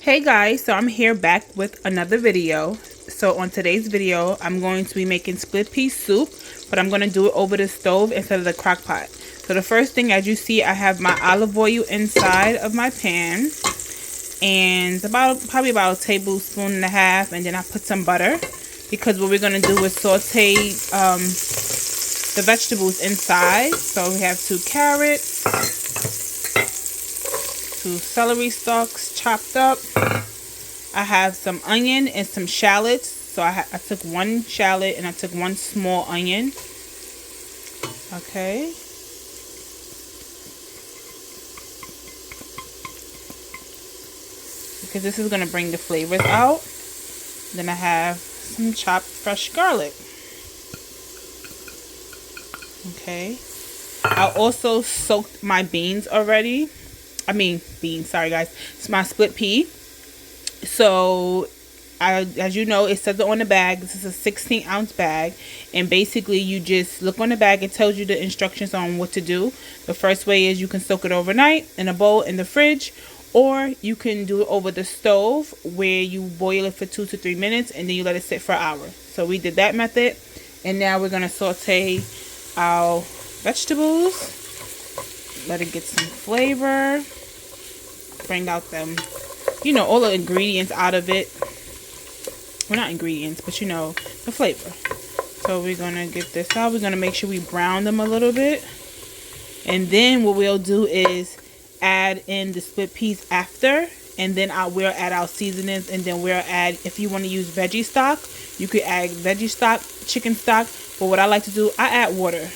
Hey guys, so I'm here back with another video. So on today's video, I'm going to be making split pea soup, but I'm going to do it over the stove instead of the crock pot. So the first thing, as you see, I have my olive oil inside of my pan, and probably about a tablespoon and a half, and then I put some butter, because what we're going to do is saute the vegetables inside. So we have 2 carrots, 2 celery stalks chopped up. I have some onion and some shallots. So I took 1 shallot and I took 1 small onion. Okay. Because this is going to bring the flavors out. Then I have some chopped fresh garlic. Okay. I also soaked my beans already. Sorry guys. It's my split pea. So, as you know, it says it on the bag. This is a 16-ounce bag. And basically, you just look on the bag. It tells you the instructions on what to do. The first way is you can soak it overnight in a bowl in the fridge. Or you can do it over the stove where you boil it for 2 to 3 minutes. And then you let it sit for an hour. So, we did that method. And now we're going to saute our vegetables. Let it get some flavor. Bring out them, all the ingredients out of it. Well, not ingredients, but the flavor. So we're going to get this out. We're going to make sure we brown them a little bit. And then what we'll do is add in the split peas after. And then we'll add our seasonings. And then we'll add, if you want to use veggie stock, you could add veggie stock, chicken stock. But what I like to do, I add water.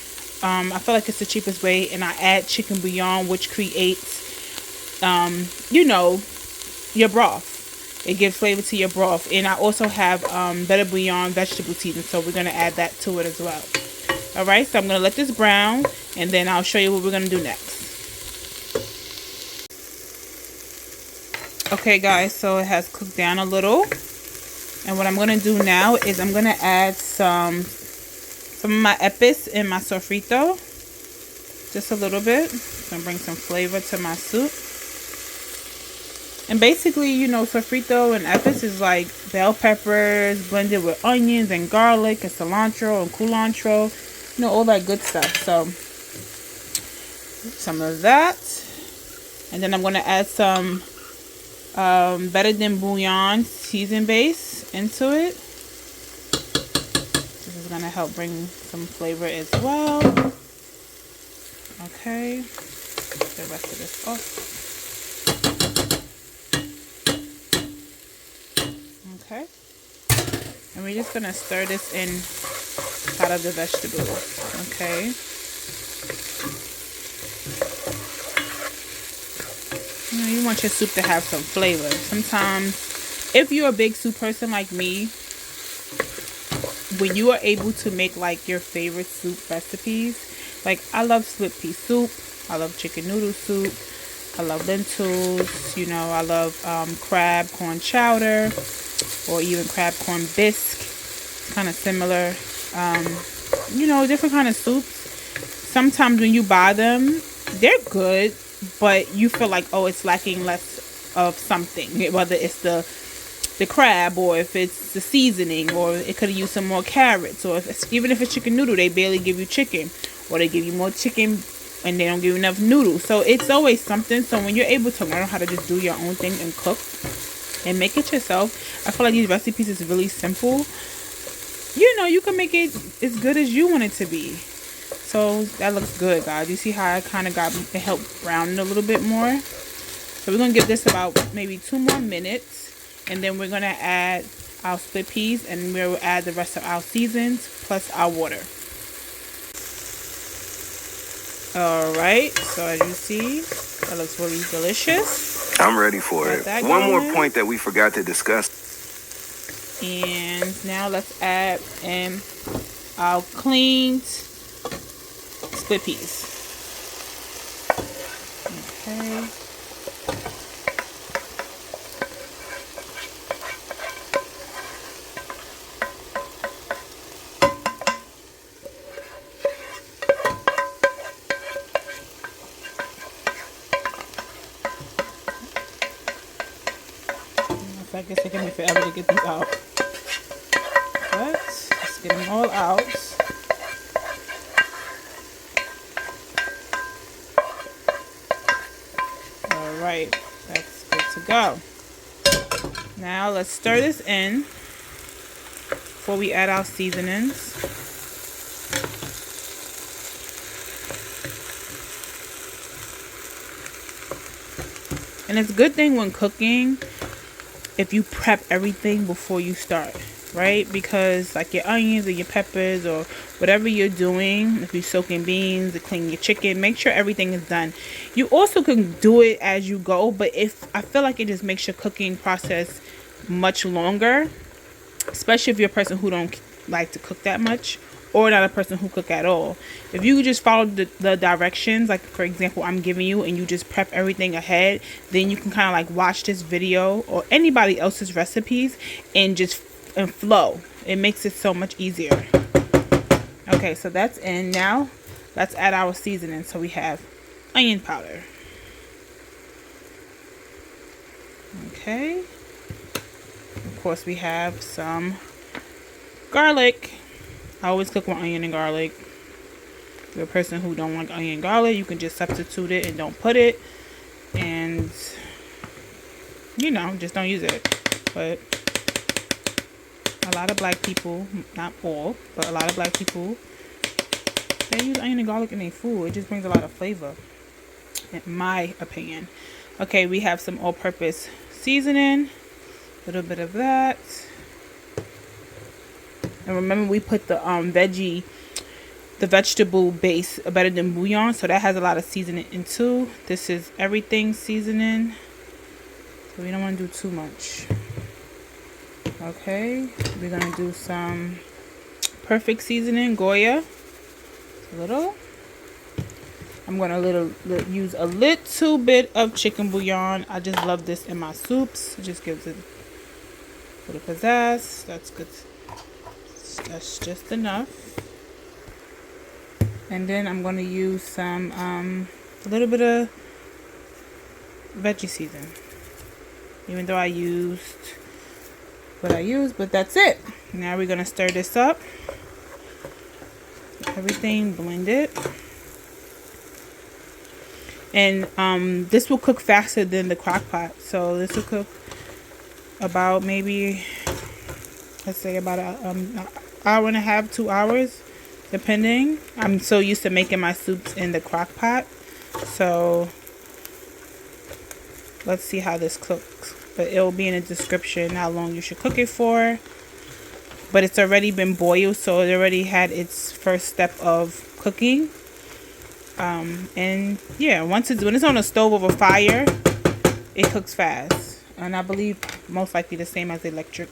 I feel like it's the cheapest way. And I add chicken bouillon, which creates, your broth. It gives flavor to your broth. And I also have better bouillon vegetable seasoning, so we're going to add that to it as well. Alright, so I'm going to let this brown, and then I'll show you what we're going to do next. Okay guys, so it has cooked down a little. And what I'm going to do now is I'm going to add some of my Epis and my Sofrito. Just a little bit. It's going to bring some flavor to my soup. And basically, Sofrito and Epis is like bell peppers blended with onions and garlic and cilantro and culantro. All that good stuff. So, some of that. And then I'm going to add some better than bouillon season base into it. This is going to help bring some flavor as well. Okay. Get the rest of this off. Okay, and we're just gonna stir this in out of the vegetables. Okay, you want your soup to have some flavor. Sometimes, if you're a big soup person like me, when you are able to make like your favorite soup recipes, like I love split pea soup, I love chicken noodle soup, I love lentils, I love crab corn chowder, or even crab corn bisque, kind of similar. Different kind of soups. Sometimes when you buy them, they're good, but you feel like, oh, it's lacking less of something, whether it's the crab, or if it's the seasoning, or it could have used some more carrots, or even if it's chicken noodle, they barely give you chicken, or they give you more chicken and they don't give you enough noodles. So it's always something. So when you're able to learn how to just do your own thing and cook and make it yourself, I feel like these recipes is really simple. You can make it as good as you want it to be. So that looks good, guys. You see how I kind of got it, helped brown it a little bit more. So we're going to give this about maybe 2 more minutes. And then we're going to add our split peas, and we'll add the rest of our seasons plus our water. Alright, so as you see, that looks really delicious. I'm ready for it. One more point that we forgot to discuss. And now let's add in our cleaned split peas. Okay. So I guess it took me forever to get these out. But let's get them all out. Alright, that's good to go. Now let's stir this in before we add our seasonings. And it's a good thing when cooking if you prep everything before you start, right? Because like your onions or your peppers or whatever you're doing, if you're soaking beans or cleaning your chicken, make sure everything is done. You also can do it as you go, but if I feel like it just makes your cooking process much longer, especially if you're a person who don't like to cook that much or not a person who cook at all. If you just follow the directions, like for example I'm giving you, and you just prep everything ahead, then you can kind of like watch this video or anybody else's recipes and just flow. It makes it so much easier. Okay, so that's in. Now let's add our seasoning. So we have onion powder. Okay, of course we have some garlic. I always cook with onion and garlic. If you're a person who don't like onion and garlic, you can just substitute it and don't put it. And, you know, just don't use it. But a lot of black people, not all, but a lot of black people, they use onion and garlic in their food. It just brings a lot of flavor, in my opinion. Okay, we have some all-purpose seasoning. A little bit of that. And remember, we put the vegetable base better than bouillon, so that has a lot of seasoning in too. This is everything seasoning, so we don't want to do too much. Okay, we're gonna do some perfect seasoning, Goya. A little. I'm gonna use a little bit of chicken bouillon. I just love this in my soups. It just gives it a little pizzazz. That's good. That's just enough. And then I'm going to use some a little bit of veggie season, even though I used what I used, but that's it. Now we're going to stir this up, everything blended, and this will cook faster than the crock pot. So this will cook about maybe, let's say about an hour and a half, 2 hours, depending. I'm so used to making my soups in the crock pot, so let's see how this cooks. But it will be in the description how long you should cook it for. But it's already been boiled, so it already had its first step of cooking. And yeah, when it's on a stove over fire, it cooks fast. And I believe most likely the same as electric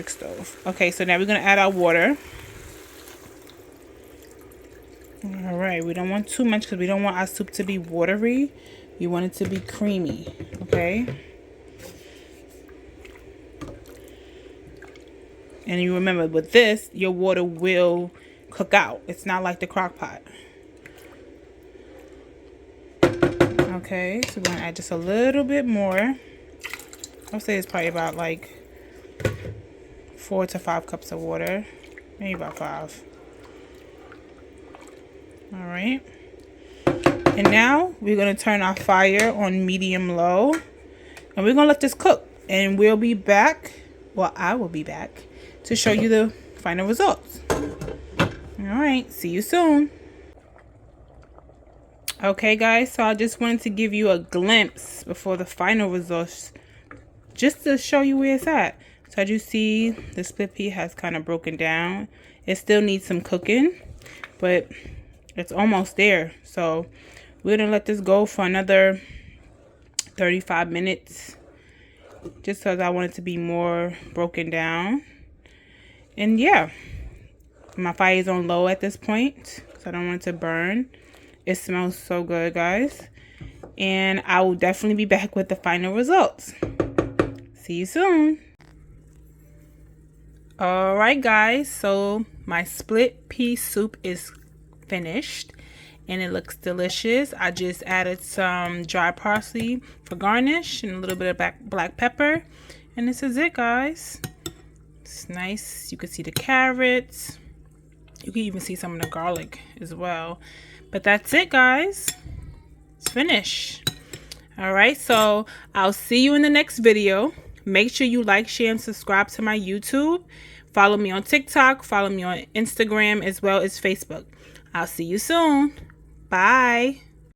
stove. Okay, so now we're gonna add our water. All right, we don't want too much because we don't want our soup to be watery. We want it to be creamy. Okay, and you remember with this, your water will cook out. It's not like the crock pot. Okay, so we're gonna add just a little bit more. I'll say it's probably about like 4 to 5 cups of water, maybe about 5. All right, and now we're gonna turn our fire on medium low, and we're gonna let this cook, and we'll be back, well, I will be back to show you the final results. All right, see you soon. Okay guys, so I just wanted to give you a glimpse before the final results, just to show you where it's at. So as you see, the split pea has kind of broken down. It still needs some cooking, but it's almost there. So we're gonna let this go for another 35 minutes, just because I want it to be more broken down. And yeah, my fire is on low at this point, so I don't want it to burn. It smells so good, guys. And I will definitely be back with the final results. See you soon. Alright guys, so my split pea soup is finished. and it looks delicious. I just added some dry parsley for garnish and a little bit of black pepper, and this is it, guys. It's nice. You can see the carrots. You can even see some of the garlic as well. But that's it, guys. It's finished. All right, so I'll see you in the next video. Make sure you like, share, and subscribe to my YouTube. Follow me on TikTok. Follow me on Instagram as well as Facebook. I'll see you soon. Bye.